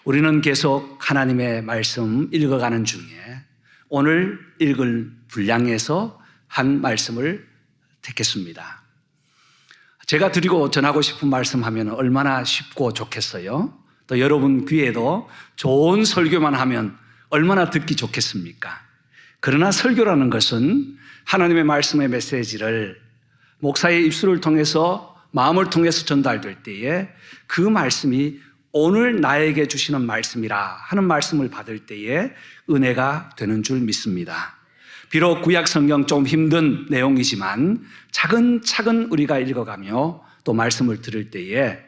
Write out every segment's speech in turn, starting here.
우리는 계속 하나님의 말씀 읽어가는 중에 오늘 읽을 분량에서 한 말씀을 택했습니다. 제가 드리고 전하고 싶은 말씀 하면 얼마나 쉽고 좋겠어요. 또 여러분 귀에도 좋은 설교만 하면 얼마나 듣기 좋겠습니까? 그러나 설교라는 것은 하나님의 말씀의 메시지를 목사의 입술을 통해서 마음을 통해서 전달될 때에 그 말씀이 오늘 나에게 주시는 말씀이라 하는 말씀을 받을 때에 은혜가 되는 줄 믿습니다. 비록 구약 성경 좀 힘든 내용이지만 차근차근 우리가 읽어가며 또 말씀을 들을 때에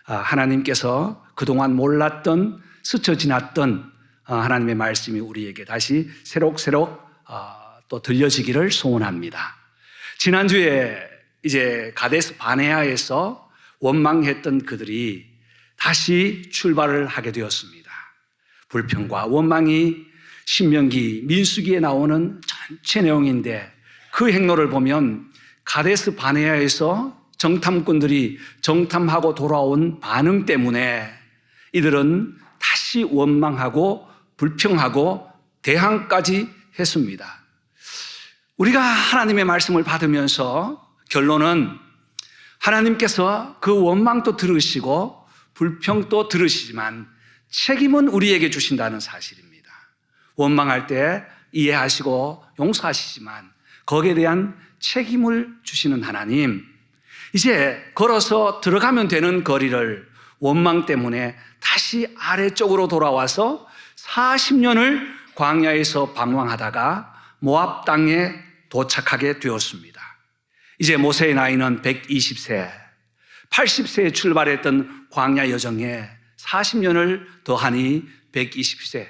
하나님께서 그동안 몰랐던 스쳐 지났던 하나님의 말씀이 우리에게 다시 새록새록 또 들려지기를 소원합니다. 지난주에 이제 가데스 바네아에서 원망했던 그들이 다시 출발을 하게 되었습니다. 불평과 원망이 신명기, 민수기에 나오는 전체 내용인데 그 행로를 보면 가데스 바네아에서 정탐꾼들이 정탐하고 돌아온 반응 때문에 이들은 다시 원망하고 불평하고 대항까지 했습니다. 우리가 하나님의 말씀을 받으면서 결론은 하나님께서 그 원망도 들으시고 불평도 들으시지만 책임은 우리에게 주신다는 사실입니다. 원망할 때 이해하시고 용서하시지만 거기에 대한 책임을 주시는 하나님, 이제 걸어서 들어가면 되는 거리를 원망 때문에 다시 아래쪽으로 돌아와서 40년을 광야에서 방황하다가 모압 땅에 도착하게 되었습니다. 이제 모세의 나이는 120세, 80세에 출발했던 광야 여정에 40년을 더하니 120세.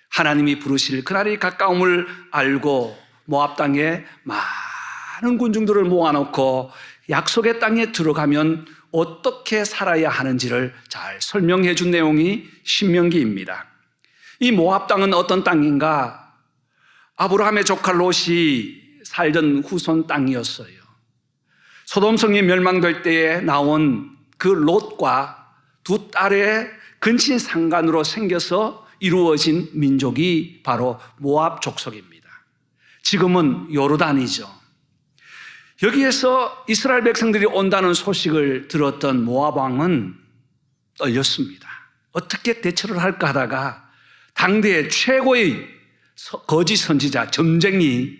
하나님이 부르실 그날이 가까움을 알고 모압 땅에 많은 군중들을 모아놓고 약속의 땅에 들어가면 어떻게 살아야 하는지를 잘 설명해 준 내용이 신명기입니다. 이 모압 땅은 어떤 땅인가? 아브라함의 조카 롯이 살던 후손 땅이었어요. 소돔성이 멸망될 때에 나온 그 롯과 두 딸의 근친상간으로 생겨서 이루어진 민족이 바로 모압 족속입니다. 지금은 요르단이죠. 여기에서 이스라엘 백성들이 온다는 소식을 들었던 모압 왕은 떨렸습니다. 어떻게 대처를 할까 하다가 당대의 최고의 거짓 선지자 점쟁이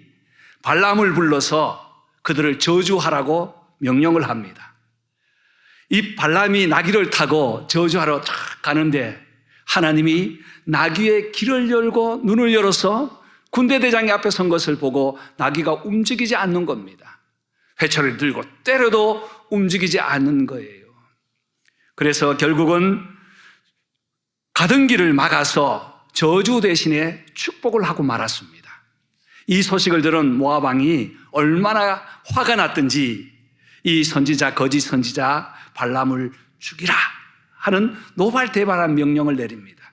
발람을 불러서 그들을 저주하라고 명령을 합니다. 이 발람이 나귀를 타고 저주하러 쫙 가는데 하나님이 나귀의 길을 열고 눈을 열어서 군대대장이 앞에 선 것을 보고 나귀가 움직이지 않는 겁니다. 회초리를 들고 때려도 움직이지 않는 거예요. 그래서 결국은 가던 길을 막아서 저주 대신에 축복을 하고 말았습니다. 이 소식을 들은 모압 왕이 얼마나 화가 났든지 이 선지자, 거짓 선지자 발람을 죽이라 하는 노발대발한 명령을 내립니다.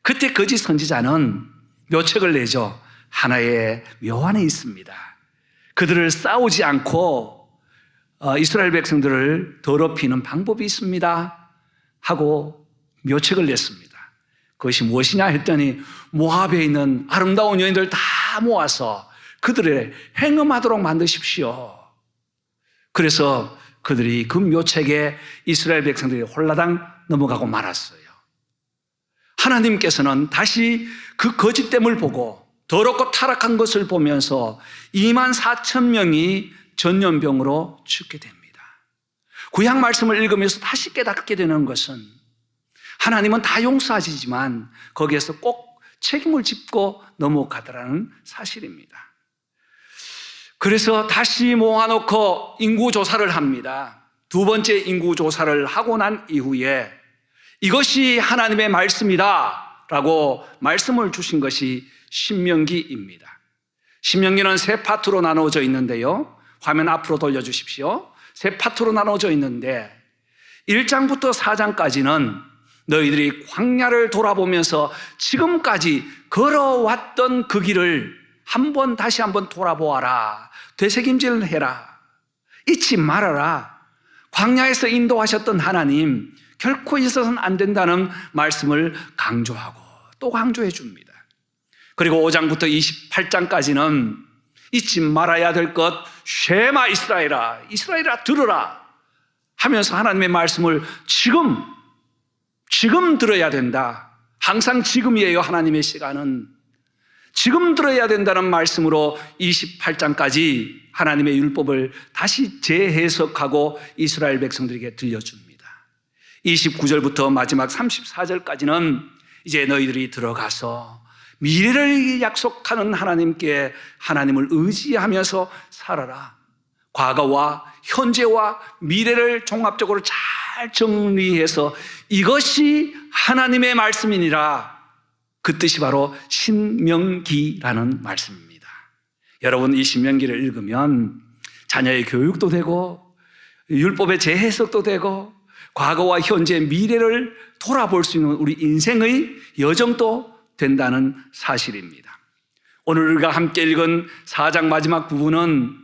그때 거짓 선지자는 묘책을 내죠. 하나의 묘 안에 있습니다. 그들을 싸우지 않고 이스라엘 백성들을 더럽히는 방법이 있습니다 하고 묘책을 냈습니다. 그것이 무엇이냐 했더니 모압에 있는 아름다운 여인들 다 모아서 그들을 행음하도록 만드십시오. 그래서 그들이 그 묘책에 이스라엘 백성들이 홀라당 넘어가고 말았어요. 하나님께서는 다시 그 거짓됨을 보고 더럽고 타락한 것을 보면서 24,000명이 전염병으로 죽게 됩니다. 구약 말씀을 읽으면서 다시 깨닫게 되는 것은 하나님은 다 용서하시지만 거기에서 꼭 책임을 짚고 넘어가더라는 사실입니다. 그래서 다시 모아놓고 인구조사를 합니다. 두 번째 인구조사를 하고 난 이후에 이것이 하나님의 말씀이다 라고 말씀을 주신 것이 신명기입니다. 신명기는 세 파트로 나누어져 있는데요. 화면 앞으로 돌려주십시오. 세 파트로 나누어져 있는데 1장부터 4장까지는 너희들이 광야를 돌아보면서 지금까지 걸어왔던 그 길을 다시 한번 돌아보아라. 되새김질을 해라. 잊지 말아라. 광야에서 인도하셨던 하나님, 결코 있어서는 안 된다는 말씀을 강조하고 또 강조해 줍니다. 그리고 5장부터 28장까지는 잊지 말아야 될 것, 쉐마 이스라엘아, 이스라엘아 들으라 하면서 하나님의 말씀을 지금 들어야 된다. 항상 지금이에요. 하나님의 시간은 지금 들어야 된다는 말씀으로 28장까지 하나님의 율법을 다시 재해석하고 이스라엘 백성들에게 들려줍니다. 29절부터 마지막 34절까지는 이제 너희들이 들어가서 미래를 약속하는 하나님께 하나님을 의지하면서 살아라. 과거와 현재와 미래를 종합적으로 잘 정리해서 이것이 하나님의 말씀이니라. 그 뜻이 바로 신명기라는 말씀입니다. 여러분, 이 신명기를 읽으면 자녀의 교육도 되고 율법의 재해석도 되고 과거와 현재 미래를 돌아볼 수 있는 우리 인생의 여정도 된다는 사실입니다. 오늘 우리가 함께 읽은 4장 마지막 부분은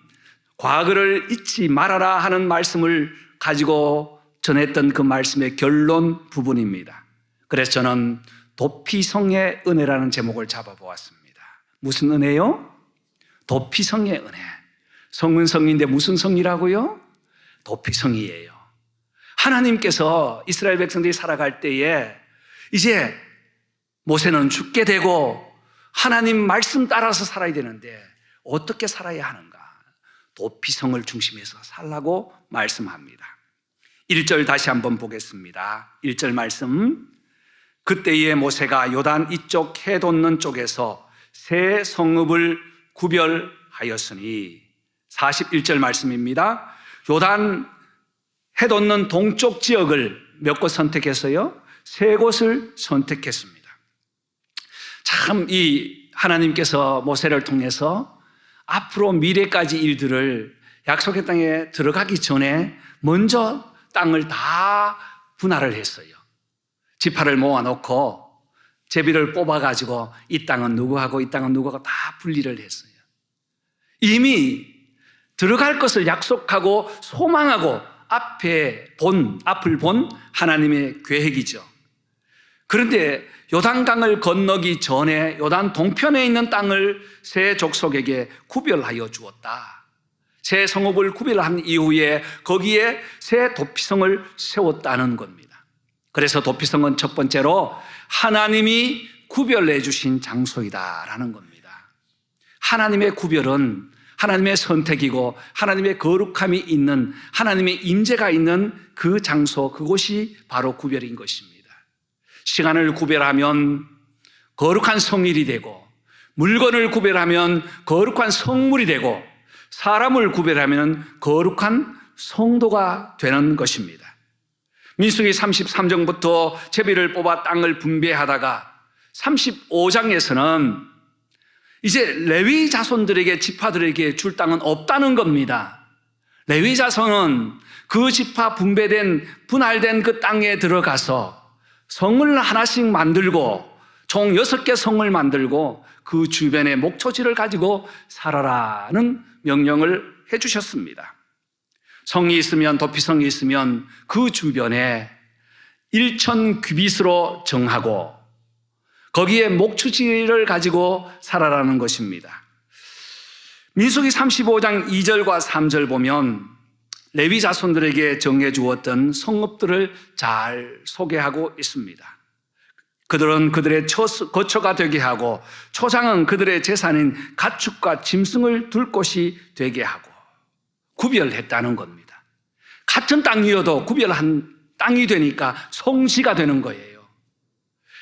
과거를 잊지 말아라 하는 말씀을 가지고 전했던 그 말씀의 결론 부분입니다. 그래서 저는 도피성의 은혜라는 제목을 잡아보았습니다. 무슨 은혜요? 도피성의 은혜. 성은 성인데 무슨 성이라고요? 도피성이에요. 하나님께서 이스라엘 백성들이 살아갈 때에 이제 모세는 죽게 되고 하나님 말씀 따라서 살아야 되는데 어떻게 살아야 하는가? 도피성을 중심해서 살라고 말씀합니다. 1절 다시 한번 보겠습니다. 1절 말씀. 그때에 모세가 요단 이쪽 해 돋는 쪽에서 세 성읍을 구별하였으니 41절 말씀입니다. 요단 해 돋는 동쪽 지역을 몇 곳 선택했어요? 세 곳을 선택했습니다. 참 이 하나님께서 모세를 통해서 앞으로 미래까지 일들을 약속의 땅에 들어가기 전에 먼저 땅을 다 분할을 했어요. 지파를 모아놓고 제비를 뽑아가지고 이 땅은 누구하고 이 땅은 누구하고 다 분리를 했어요. 이미 들어갈 것을 약속하고 소망하고 앞을 본 하나님의 계획이죠. 그런데 요단강을 건너기 전에 요단 동편에 있는 땅을 세 족속에게 구별하여 주었다. 세 성읍을 구별한 이후에 거기에 세 도피성을 세웠다는 겁니다. 그래서 도피성은 첫 번째로 하나님이 구별해 주신 장소이다라는 겁니다. 하나님의 구별은 하나님의 선택이고 하나님의 거룩함이 있는 하나님의 임재가 있는 그 장소, 그곳이 바로 구별인 것입니다. 시간을 구별하면 거룩한 성일이 되고 물건을 구별하면 거룩한 성물이 되고 사람을 구별하면 거룩한 성도가 되는 것입니다. 민수기 33장부터 제비를 뽑아 땅을 분배하다가 35장에서는 이제 레위 자손들에게 지파들에게 줄 땅은 없다는 겁니다. 레위 자손은 그 지파 분할된 그 땅에 들어가서 성을 하나씩 만들고 총 6개 성을 만들고 그 주변에 목초지를 가지고 살아라는 명령을 해 주셨습니다. 성이 있으면 도피성이 있으면 그 주변에 1,000규빗으로 정하고 거기에 목초지를 가지고 살아라는 것입니다. 민수기 35장 2절과 3절 보면 레위 자손들에게 정해 주었던 성읍들을 잘 소개하고 있습니다. 그들은 그들의 거처가 되게 하고 초장은 그들의 재산인 가축과 짐승을 둘 곳이 되게 하고 구별했다는 겁니다. 같은 땅이어도 구별한 땅이 되니까 성지가 되는 거예요.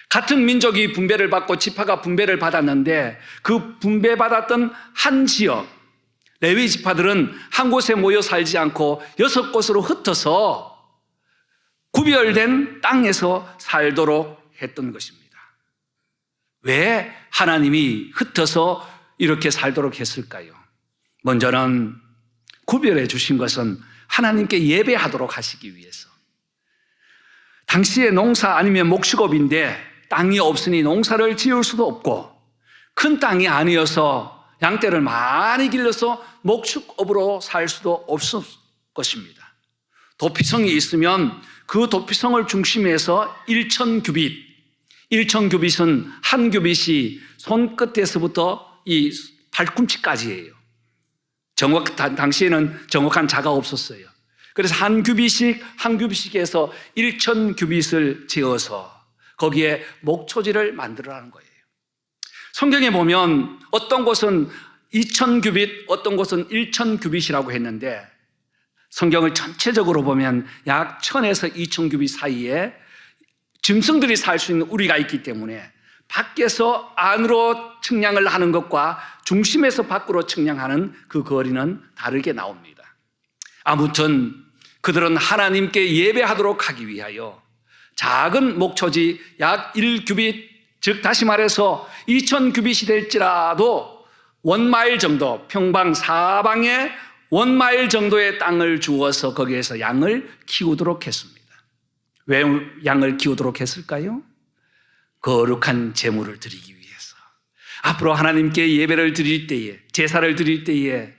같은 민족이 분배를 받고 지파가 분배를 받았는데 그 분배받았던 한 지역, 레위 지파들은 한 곳에 모여 살지 않고 6곳으로 흩어서 구별된 땅에서 살도록 했던 것입니다. 왜 하나님이 흩어서 이렇게 살도록 했을까요? 먼저는 구별해 주신 것은 하나님께 예배하도록 하시기 위해서. 당시에 농사 아니면 목축업인데 땅이 없으니 농사를 지을 수도 없고 큰 땅이 아니어서 양떼를 많이 길러서 목축업으로 살 수도 없을 것입니다. 도피성이 있으면 그 도피성을 중심에서 1,000규빗, 1,000규빗은 한 규빗이 손끝에서부터 이 발꿈치까지예요. 당시에는 정확한 자가 없었어요. 그래서 한 규빗씩에서 1,000규빗을 지어서 거기에 목초지를 만들어라는 거예요. 성경에 보면 어떤 곳은 2,000규빗, 어떤 곳은 1,000규빗이라고 했는데 성경을 전체적으로 보면 약 1,000에서 2,000규빗 사이에 짐승들이 살 수 있는 우리가 있기 때문에 밖에서 안으로 측량을 하는 것과 중심에서 밖으로 측량하는 그 거리는 다르게 나옵니다. 아무튼 그들은 하나님께 예배하도록 하기 위하여 작은 목초지 약 1규빗, 즉 다시 말해서 2,000규빗이 될지라도 원마일 정도, 평방 사방에 원마일 정도의 땅을 주어서 거기에서 양을 키우도록 했습니다. 왜 양을 키우도록 했을까요? 거룩한 제물을 드리기 위해서. 앞으로 하나님께 예배를 드릴 때에, 제사를 드릴 때에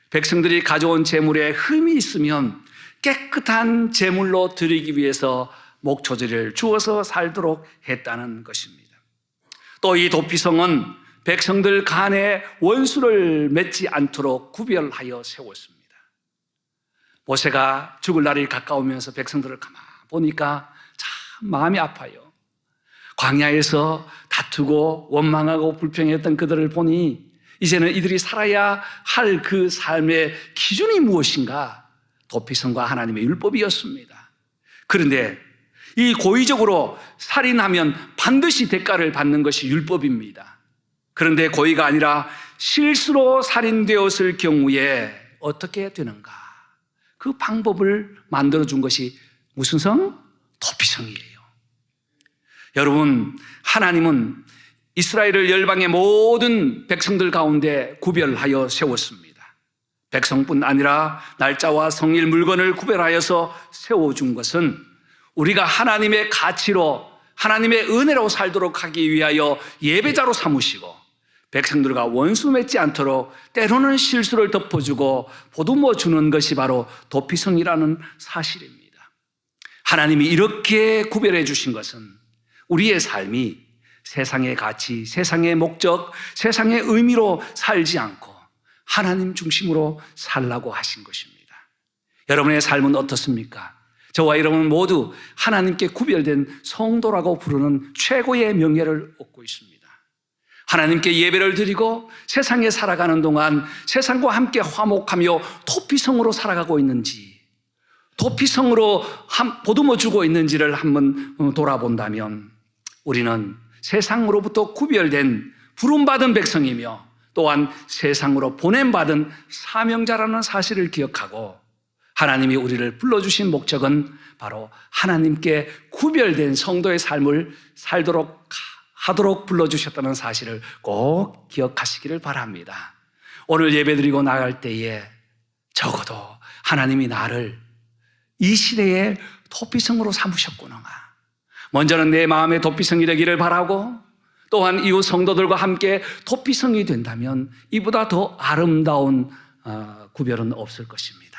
백성들이 가져온 제물에 흠이 있으면 깨끗한 제물로 드리기 위해서 목초지를 주어서 살도록 했다는 것입니다. 또 이 도피성은 백성들 간에 원수를 맺지 않도록 구별하여 세웠습니다. 모세가 죽을 날이 가까우면서 백성들을 가만 보니까 참 마음이 아파요. 광야에서 다투고 원망하고 불평했던 그들을 보니 이제는 이들이 살아야 할 그 삶의 기준이 무엇인가? 도피성과 하나님의 율법이었습니다. 그런데 이 고의적으로 살인하면 반드시 대가를 받는 것이 율법입니다. 그런데 고의가 아니라 실수로 살인되었을 경우에 어떻게 되는가? 그 방법을 만들어준 것이 무슨 성? 도피성이에요. 여러분, 하나님은 이스라엘을 열방의 모든 백성들 가운데 구별하여 세웠습니다. 백성뿐 아니라 날짜와 성일, 물건을 구별하여서 세워준 것은 우리가 하나님의 가치로, 하나님의 은혜로 살도록 하기 위하여 예배자로 삼으시고 백성들과 원수 맺지 않도록 때로는 실수를 덮어주고 보듬어 주는 것이 바로 도피성이라는 사실입니다. 하나님이 이렇게 구별해 주신 것은 우리의 삶이 세상의 가치, 세상의 목적, 세상의 의미로 살지 않고 하나님 중심으로 살라고 하신 것입니다. 여러분의 삶은 어떻습니까? 저와 여러분 모두 하나님께 구별된 성도라고 부르는 최고의 명예를 얻고 있습니다. 하나님께 예배를 드리고 세상에 살아가는 동안 세상과 함께 화목하며 도피성으로 살아가고 있는지, 도피성으로 보듬어주고 있는지를 한번 돌아본다면 우리는 세상으로부터 구별된 부름받은 백성이며 또한 세상으로 보냄받은 사명자라는 사실을 기억하고 하나님이 우리를 불러주신 목적은 바로 하나님께 구별된 성도의 삶을 살도록 하도록 불러주셨다는 사실을 꼭 기억하시기를 바랍니다. 오늘 예배드리고 나갈 때에 적어도 하나님이 나를 이 시대의 도피성으로 삼으셨구나. 먼저는 내 마음의 도피성이 되기를 바라고 또한 이웃 성도들과 함께 도피성이 된다면 이보다 더 아름다운 구별은 없을 것입니다.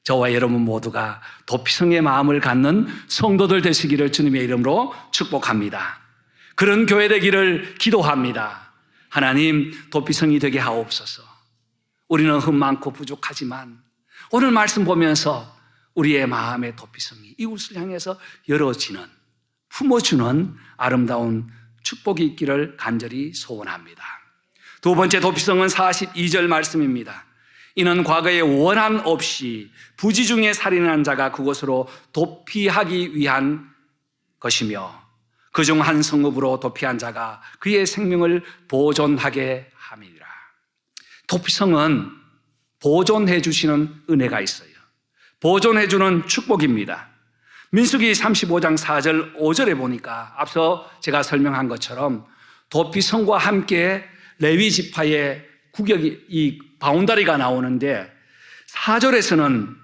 저와 여러분 모두가 도피성의 마음을 갖는 성도들 되시기를 주님의 이름으로 축복합니다. 그런 교회 되기를 기도합니다. 하나님, 도피성이 되게 하옵소서. 우리는 흠 많고 부족하지만 오늘 말씀 보면서 우리의 마음의 도피성이 이웃을 향해서 열어지는, 품어주는 아름다운 축복이 있기를 간절히 소원합니다. 두 번째 도피성은 42절 말씀입니다. 이는 과거에 원한 없이 부지 중에 살인한 자가 그곳으로 도피하기 위한 것이며 그중 한 성읍으로 도피한 자가 그의 생명을 보존하게 함이라. 도피성은 보존해 주시는 은혜가 있어요. 보존해 주는 축복입니다. 민수기 35장 4절 5절에 보니까 앞서 제가 설명한 것처럼 도피성과 함께 레위 지파의 구역이 이 바운다리가 나오는데 4절에서는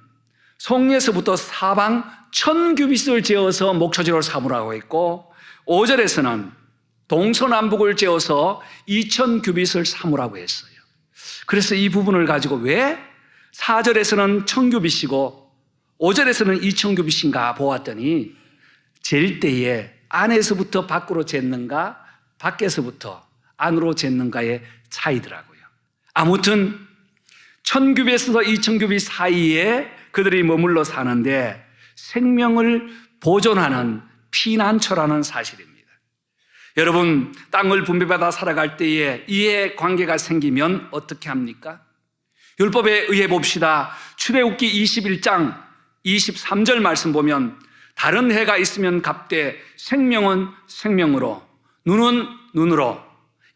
성에서부터 사방 1,000규빗을 재어서 목초지로 삼으라고 했고 5절에서는 동서남북을 재어서 2,000규빗을 삼으라고 했어요. 그래서 이 부분을 가지고 왜 4절에서는 1,000규빗이고 5절에서는 2,000규빗인가 보았더니 잴 때에 안에서부터 밖으로 쟀는가 밖에서부터 안으로 쟀는가의 차이더라고요. 아무튼 1,000규빗에서 2,000규빗 사이에 그들이 머물러 사는데 생명을 보존하는 피난처라는 사실입니다. 여러분, 땅을 분배받아 살아갈 때에 이해 관계가 생기면 어떻게 합니까? 율법에 의해 봅시다. 출애굽기 21장 23절 말씀 보면 다른 해가 있으면 갑되 생명은 생명으로, 눈은 눈으로,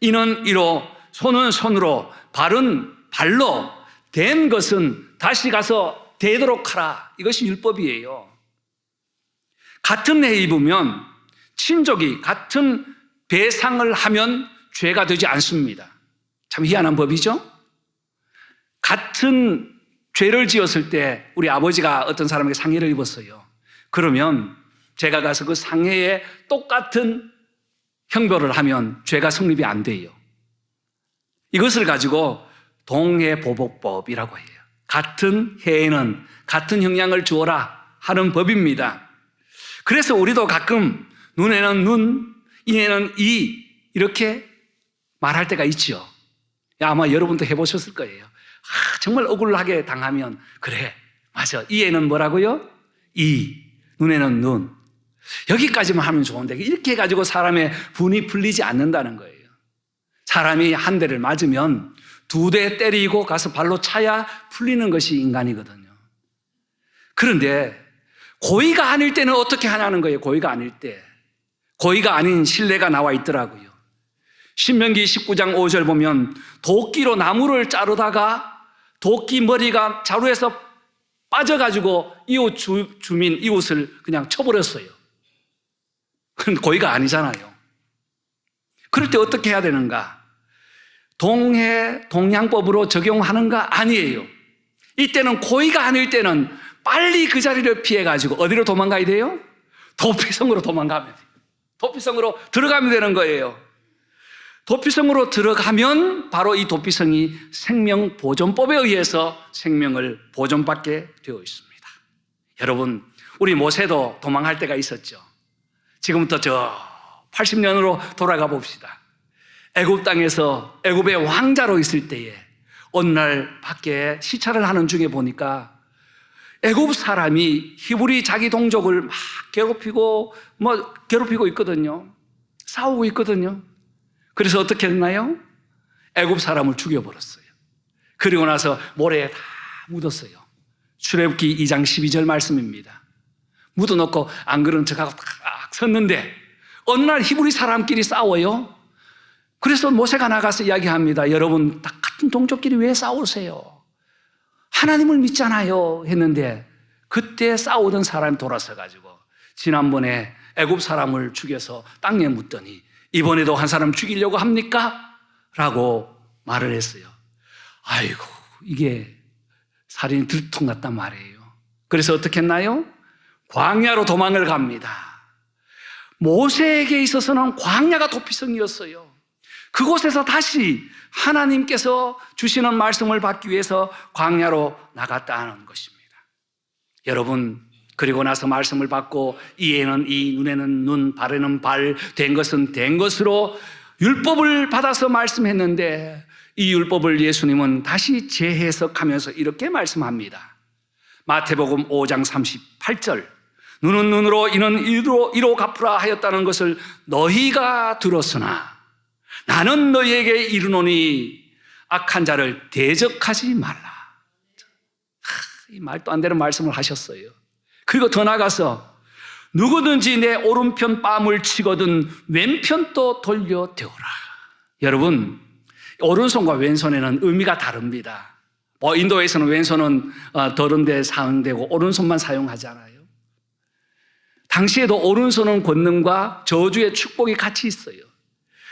이는 이로, 손은 손으로, 발은 발로, 된 것은 다시 가서 되도록 하라. 이것이 율법이에요. 같은 해 입으면 친족이 같은 배상을 하면 죄가 되지 않습니다. 참 희한한 법이죠? 같은 죄를 지었을 때 우리 아버지가 어떤 사람에게 상해를 입었어요. 그러면 제가 가서 그 상해에 똑같은 형벌을 하면 죄가 성립이 안 돼요. 이것을 가지고 동해보복법이라고 해요. 같은 해에는 같은 형량을 주어라 하는 법입니다. 그래서 우리도 가끔 눈에는 눈, 이에는 이 이렇게 말할 때가 있죠. 아마 여러분도 해보셨을 거예요. 정말 억울하게 당하면 그래, 맞아. 이에는 뭐라고요? 이, 눈에는 눈. 여기까지만 하면 좋은데 이렇게 해가지고 사람의 분이 풀리지 않는다는 거예요. 사람이 한 대를 맞으면 2대 때리고 가서 발로 차야 풀리는 것이 인간이거든요. 그런데 고의가 아닐 때는 어떻게 하냐는 거예요. 고의가 아닐 때. 고의가 아닌 신뢰가 나와 있더라고요. 신명기 19장 5절 보면 도끼로 나무를 자르다가 도끼 머리가 자루에서 빠져가지고 이웃 주민 이웃을 그냥 쳐버렸어요. 그건 고의가 아니잖아요. 그럴 때 어떻게 해야 되는가? 동양법으로 적용하는가? 아니에요. 이때는 고의가 아닐 때는 빨리 그 자리를 피해가지고 어디로 도망가야 돼요? 도피성으로 도망가면 돼요. 도피성으로 들어가면 되는 거예요. 도피성으로 들어가면 바로 이 도피성이 생명보존법에 의해서 생명을 보존받게 되어 있습니다. 여러분, 우리 모세도 도망할 때가 있었죠. 지금부터 저 80년으로 돌아가 봅시다. 애굽 땅에서 애굽의 왕자로 있을 때에 어느 날 밖에 시찰을 하는 중에 보니까 애굽 사람이 히브리 자기 동족을 막 괴롭히고 있거든요. 싸우고 있거든요. 그래서 어떻게 했나요? 애굽 사람을 죽여버렸어요. 그리고 나서 모래에 다 묻었어요. 출애굽기 2장 12절 말씀입니다. 묻어놓고 안 그런 척하고 딱 섰는데 어느 날 히브리 사람끼리 싸워요. 그래서 모세가 나가서 이야기합니다. 여러분 다 같은 동족끼리 왜 싸우세요? 하나님을 믿잖아요 했는데 그때 싸우던 사람이 돌아서 가지고 지난번에 애굽 사람을 죽여서 땅에 묻더니 이번에도 한 사람 죽이려고 합니까? 라고 말을 했어요. 아이고, 이게 살인이 들통났단 말이에요. 그래서 어떻게 했나요? 광야로 도망을 갑니다. 모세에게 있어서는 광야가 도피성이었어요. 그곳에서 다시 하나님께서 주시는 말씀을 받기 위해서 광야로 나갔다는 것입니다. 여러분, 그리고 나서 말씀을 받고 이에는 이, 눈에는 눈, 발에는 발, 된 것은 된 것으로 율법을 받아서 말씀했는데 이 율법을 예수님은 다시 재해석하면서 이렇게 말씀합니다. 마태복음 5장 38절 눈은 눈으로 이는 이로 갚으라 하였다는 것을 너희가 들었으나 나는 너희에게 이르노니 악한 자를 대적하지 말라. 이 말도 안 되는 말씀을 하셨어요. 그리고 더 나가서 누구든지 내 오른편 뺨을 치거든 왼편도 돌려대오라. 여러분, 오른손과 왼손에는 의미가 다릅니다. 인도에서는 왼손은 더러운데 사용되고 오른손만 사용하잖아요. 당시에도 오른손은 권능과 저주의 축복이 같이 있어요.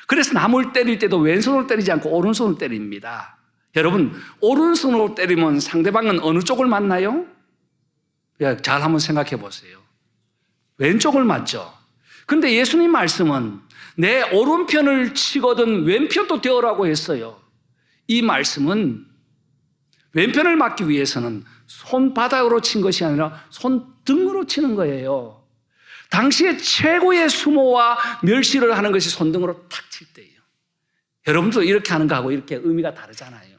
그래서 남을 때릴 때도 왼손으로 때리지 않고 오른손으로 때립니다. 여러분, 오른손으로 때리면 상대방은 어느 쪽을 맞나요? 잘 한번 생각해 보세요. 왼쪽을 맞죠. 근데 예수님 말씀은 내 오른편을 치거든 왼편도 되어라고 했어요. 이 말씀은 왼편을 맞기 위해서는 손바닥으로 친 것이 아니라 손등으로 치는 거예요. 당시에 최고의 수모와 멸시를 하는 것이 손등으로 탁 칠 때예요. 여러분도 이렇게 하는 거하고 이렇게 의미가 다르잖아요.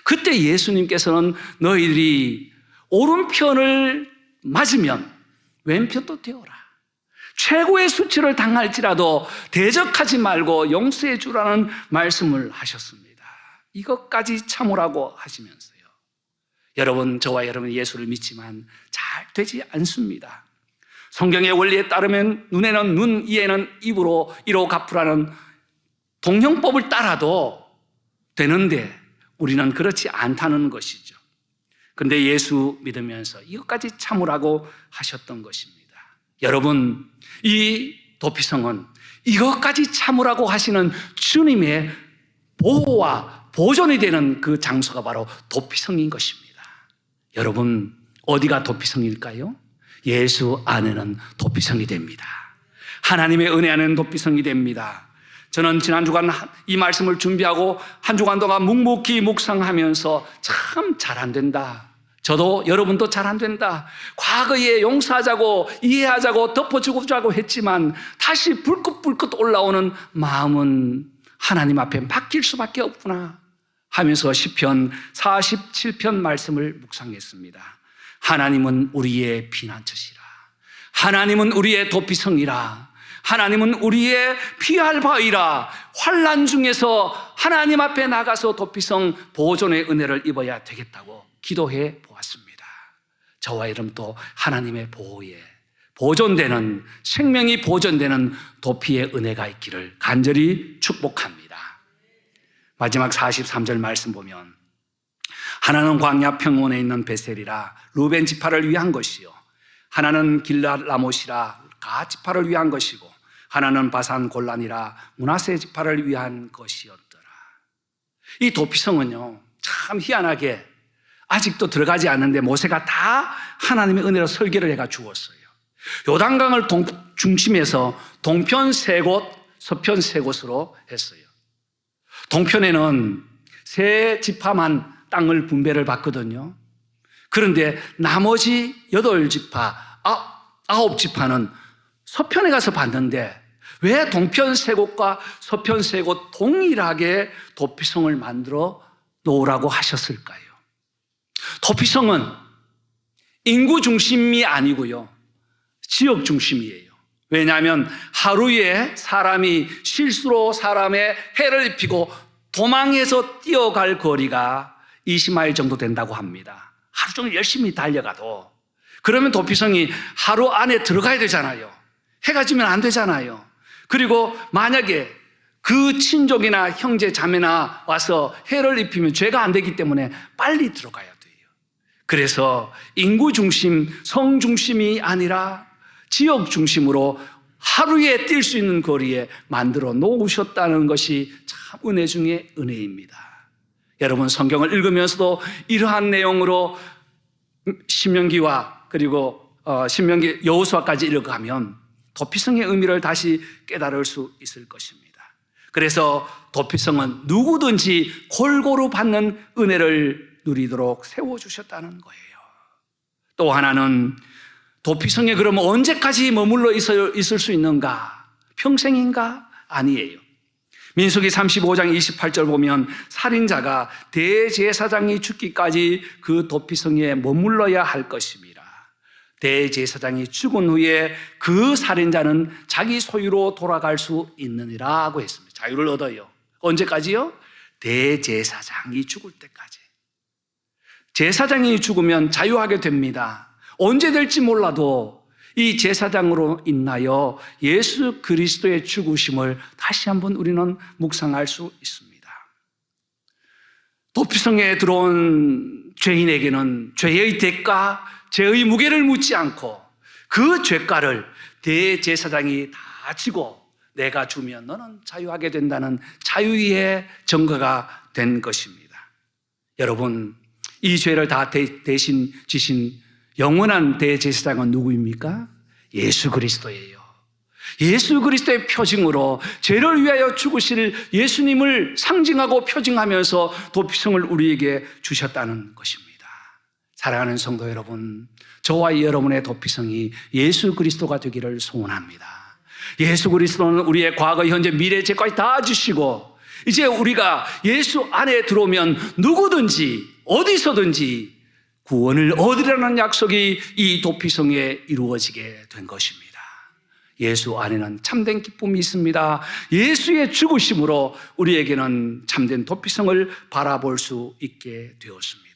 그때 예수님께서는 너희들이 오른편을 맞으면 왼편도 되어라. 최고의 수치를 당할지라도 대적하지 말고 용서해 주라는 말씀을 하셨습니다. 이것까지 참으라고 하시면서요. 여러분, 저와 여러분이 예수를 믿지만 잘 되지 않습니다. 성경의 원리에 따르면 눈에는 눈, 이에는 입으로 이로 갚으라는 동형법을 따라도 되는데 우리는 그렇지 않다는 것이죠. 그런데 예수 믿으면서 이것까지 참으라고 하셨던 것입니다. 여러분, 이 도피성은 이것까지 참으라고 하시는 주님의 보호와 보존이 되는 그 장소가 바로 도피성인 것입니다. 여러분, 어디가 도피성일까요? 예수 안에는 도피성이 됩니다. 하나님의 은혜 안에는 도피성이 됩니다. 저는 지난 주간 이 말씀을 준비하고 한 주간 동안 묵묵히 묵상하면서 참 잘 안 된다. 저도 여러분도 잘 안 된다. 과거에 용서하자고 이해하자고 덮어주자고 했지만 다시 불긋불긋 올라오는 마음은 하나님 앞에 맡길 수밖에 없구나 하면서 시편 47편 말씀을 묵상했습니다. 하나님은 우리의 피난처시라. 하나님은 우리의 도피성이라. 하나님은 우리의 피할 바위라. 환난 중에서 하나님 앞에 나가서 도피성 보존의 은혜를 입어야 되겠다고 기도해 보았습니다. 저와 여러분도 하나님의 보호에 보존되는, 생명이 보존되는 도피의 은혜가 있기를 간절히 축복합니다. 마지막 43절 말씀 보면 하나는 광야 평원에 있는 베셀이라 루벤 지파를 위한 것이요, 하나는 길앗 라못이라 가 지파를 위한 것이고, 하나는 바산 골란이라 므낫세 지파를 위한 것이었더라. 이 도피성은요, 참 희한하게 아직도 들어가지 않는데 모세가 다 하나님의 은혜로 설계를 해가 주었어요. 요단강을 중심에서 동편 세 곳, 서편 세 곳으로 했어요. 동편에는 세 지파만 땅을 분배를 받거든요. 그런데 나머지 8지파, 9지파는 서편에 가서 받는데 왜 동편 세 곳과 서편 세 곳 동일하게 도피성을 만들어 놓으라고 하셨을까요? 도피성은 인구 중심이 아니고요, 지역 중심이에요. 왜냐하면 하루에 사람이 실수로 사람의 해를 입히고 도망해서 뛰어갈 거리가 20마일 정도 된다고 합니다. 하루 종일 열심히 달려가도. 그러면 도피성이 하루 안에 들어가야 되잖아요. 해가 지면 안 되잖아요. 그리고 만약에 그 친족이나 형제 자매나 와서 해를 입히면 죄가 안 되기 때문에 빨리 들어가야 돼요. 그래서 인구 중심, 성 중심이 아니라 지역 중심으로 하루에 뛸 수 있는 거리에 만들어 놓으셨다는 것이 참 은혜 중에 은혜입니다. 여러분, 성경을 읽으면서도 이러한 내용으로 신명기와 그리고 신명기 여호수아까지 읽어가면 도피성의 의미를 다시 깨달을 수 있을 것입니다. 그래서 도피성은 누구든지 골고루 받는 은혜를 누리도록 세워주셨다는 거예요. 또 하나는 도피성에 그러면 언제까지 머물러 있을 수 있는가? 평생인가? 아니에요. 민수기 35장 28절 보면 살인자가 대제사장이 죽기까지 그 도피성에 머물러야 할 것입니다. 대제사장이 죽은 후에 그 살인자는 자기 소유로 돌아갈 수 있느니라고 했습니다. 자유를 얻어요. 언제까지요? 대제사장이 죽을 때까지. 제사장이 죽으면 자유하게 됩니다. 언제 될지 몰라도 이 제사장으로 인하여 예수 그리스도의 죽으심을 다시 한번 우리는 묵상할 수 있습니다. 도피성에 들어온 죄인에게는 죄의 대가, 죄의 무게를 묻지 않고 그 죄가를 대제사장이 다 지고 내가 주면 너는 자유하게 된다는 자유의 증거가 된 것입니다. 여러분, 이 죄를 다 대신 지신 영원한 대제사장은 누구입니까? 예수 그리스도예요. 예수 그리스도의 표징으로 죄를 위하여 죽으실 예수님을 상징하고 표징하면서 도피성을 우리에게 주셨다는 것입니다. 사랑하는 성도 여러분, 저와 여러분의 도피성이 예수 그리스도가 되기를 소원합니다. 예수 그리스도는 우리의 과거, 현재, 미래, 죄까지 다 주시고 이제 우리가 예수 안에 들어오면 누구든지 어디서든지 구원을 얻으려는 약속이 이 도피성에 이루어지게 된 것입니다. 예수 안에는 참된 기쁨이 있습니다. 예수의 죽으심으로 우리에게는 참된 도피성을 바라볼 수 있게 되었습니다.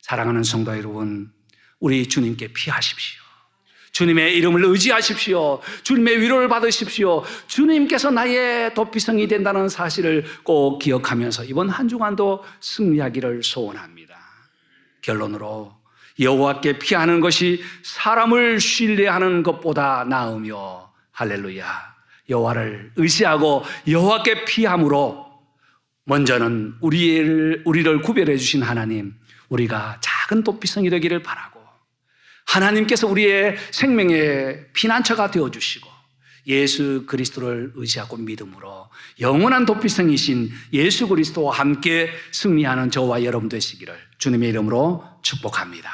사랑하는 성도 여러분, 우리 주님께 피하십시오. 주님의 이름을 의지하십시오. 주님의 위로를 받으십시오. 주님께서 나의 도피성이 된다는 사실을 꼭 기억하면서 이번 한 주간도 승리하기를 소원합니다. 결론으로 여호와께 피하는 것이 사람을 신뢰하는 것보다 나으며, 할렐루야, 여호와를 의지하고 여호와께 피함으로 먼저는 우리를 구별해 주신 하나님, 우리가 작은 도피성이 되기를 바라고, 하나님께서 우리의 생명의 피난처가 되어주시고 예수 그리스도를 의지하고 믿음으로 영원한 도피성이신 예수 그리스도와 함께 승리하는 저와 여러분 되시기를 주님의 이름으로 축복합니다.